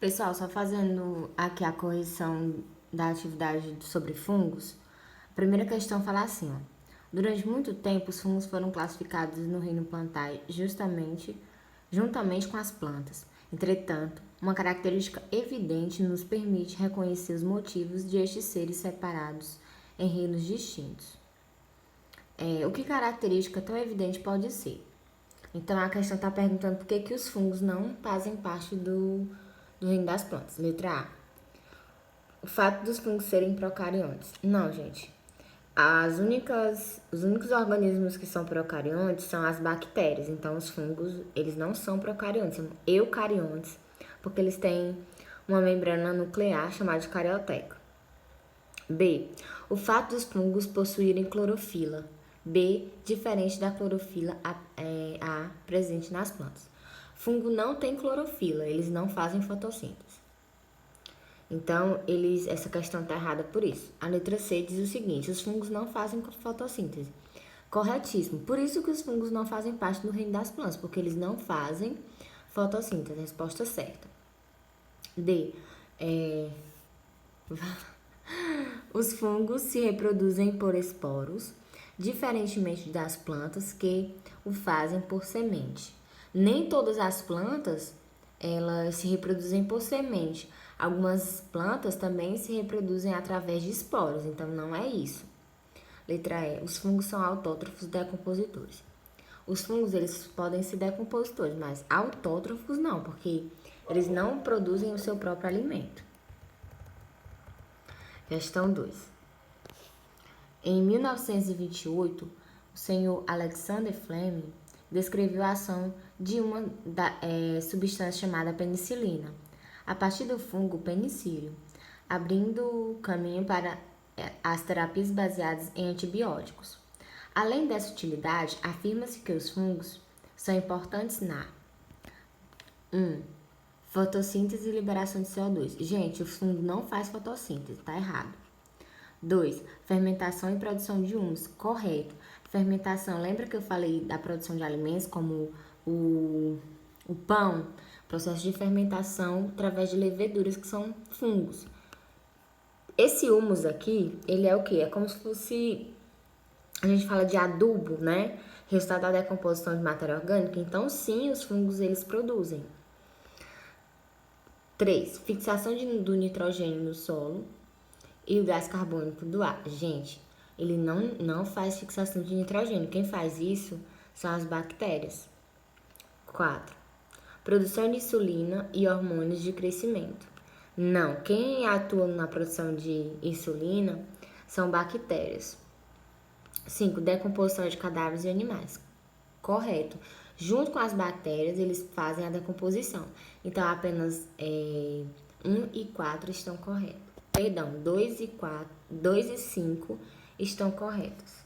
Pessoal, só fazendo aqui a correção da atividade sobre fungos. A primeira questão fala assim, ó. Durante muito tempo, os fungos foram classificados no reino plantae juntamente com as plantas. Entretanto, uma característica evidente nos permite reconhecer os motivos de estes seres separados em reinos distintos. O que característica tão evidente pode ser? Então, a questão está perguntando por que os fungos não fazem parte do reino das plantas. Letra A. O fato dos fungos serem procariontes. Não, gente. Os únicos organismos que são procariontes são as bactérias. Então, os fungos, eles não são procariontes, são eucariontes, porque eles têm uma membrana nuclear chamada de carioteca. B. O fato dos fungos possuírem clorofila. B. Diferente da clorofila A presente nas plantas. Fungo não tem clorofila, eles não fazem fotossíntese. Então, essa questão está errada por isso. A letra C diz o seguinte: os fungos não fazem fotossíntese. Corretíssimo. Por isso que os fungos não fazem parte do reino das plantas, porque eles não fazem fotossíntese. Resposta certa. D. Os fungos se reproduzem por esporos, diferentemente das plantas que o fazem por semente. Nem todas as plantas elas se reproduzem por semente. Algumas plantas também se reproduzem através de esporos, então não é isso. Letra E. Os fungos são autótrofos decompositores. Os fungos eles podem ser decompositores, mas autótrofos não, porque eles não produzem o seu próprio alimento. Questão 2. Em 1928, o senhor Alexander Fleming descreveu a ação de uma substância chamada penicilina, a partir do fungo penicílio, abrindo caminho para as terapias baseadas em antibióticos. Além dessa utilidade, afirma-se que os fungos são importantes na 1. Fotossíntese e liberação de CO2. Gente, o fungo não faz fotossíntese, tá errado. 2. Fermentação e produção de humus. Correto. Fermentação, lembra que eu falei da produção de alimentos como o pão? Processo de fermentação através de leveduras que são fungos. Esse humus aqui, ele é o quê? É como se fosse, a gente fala de adubo, né? Resultado da decomposição de matéria orgânica. Então, sim, os fungos, eles produzem. 3. Fixação do nitrogênio no solo e o gás carbônico do ar. Gente, ele não faz fixação de nitrogênio. Quem faz isso são as bactérias. 4. Produção de insulina e hormônios de crescimento. Não, quem atua na produção de insulina são bactérias. 5. Decomposição de cadáveres de animais. Correto. Junto com as bactérias, eles fazem a decomposição. Então, apenas 1 e 4 estão corretos. Perdão, 2 e 5 estão corretos.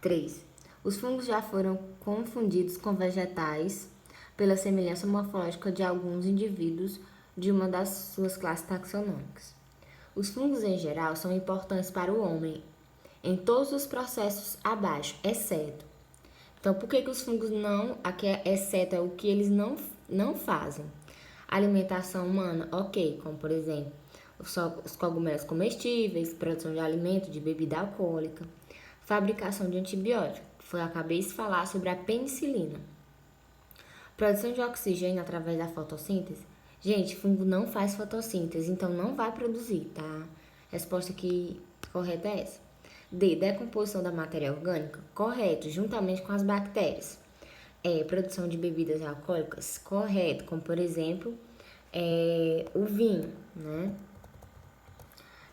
3. Os fungos já foram confundidos com vegetais pela semelhança morfológica de alguns indivíduos de uma das suas classes taxonômicas. Os fungos, em geral, são importantes para o homem em todos os processos abaixo, exceto. Então, por que os fungos não... Aqui é exceto, é o que eles não fazem. Alimentação humana, ok, como por exemplo, os cogumelos comestíveis, produção de alimento, de bebida alcoólica, fabricação de antibióticos, eu acabei de falar sobre a penicilina. Produção de oxigênio através da fotossíntese. Gente, fungo não faz fotossíntese, então não vai produzir, tá? Resposta aqui correta é essa. D. Decomposição da matéria orgânica. Correto, juntamente com as bactérias. Produção de bebidas alcoólicas. Correto, como por exemplo, o vinho, né?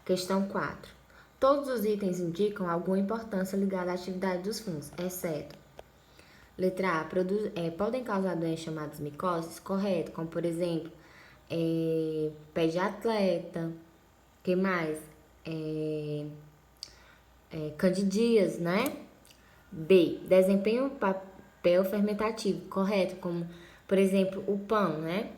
Questão 4. Todos os itens indicam alguma importância ligada à atividade dos fungos, exceto. Letra A. Podem causar doenças chamadas micoses? Correto, como por exemplo, pé de atleta, que mais? Candidíase, né? B. Desempenha um papel fermentativo, correto, como por exemplo o pão, né?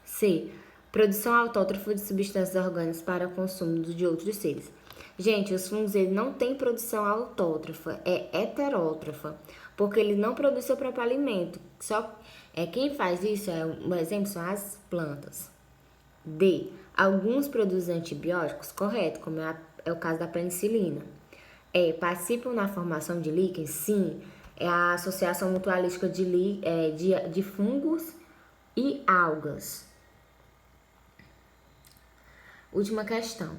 C. Produção autótrofa de substâncias orgânicas para consumo de outros seres. Gente, os fungos eles não têm produção autótrofa, é heterótrofa. porque ele não produz seu próprio alimento. Só quem faz isso, um exemplo, são as plantas. D. Alguns produzem antibióticos, correto, como é o caso da penicilina. Participam na formação de líquens? Sim, é a associação mutualística de fungos e algas. Última questão.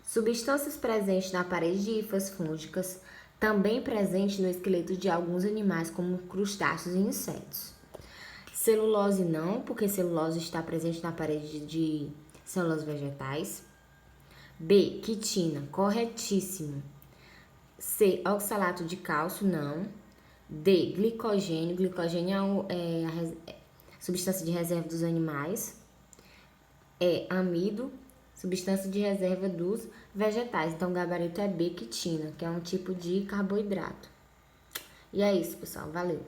Substâncias presentes na parede de hifas fúngicas, também presentes no esqueleto de alguns animais, como crustáceos e insetos. Celulose não, porque celulose está presente na parede de células vegetais. B. Quitina, corretíssimo. C. Oxalato de cálcio, não. D. Glicogênio, glicogênio é a substância de reserva dos animais. Amido, substância de reserva dos vegetais. Então, o gabarito é B, quitina, que é um tipo de carboidrato. E é isso, pessoal. Valeu!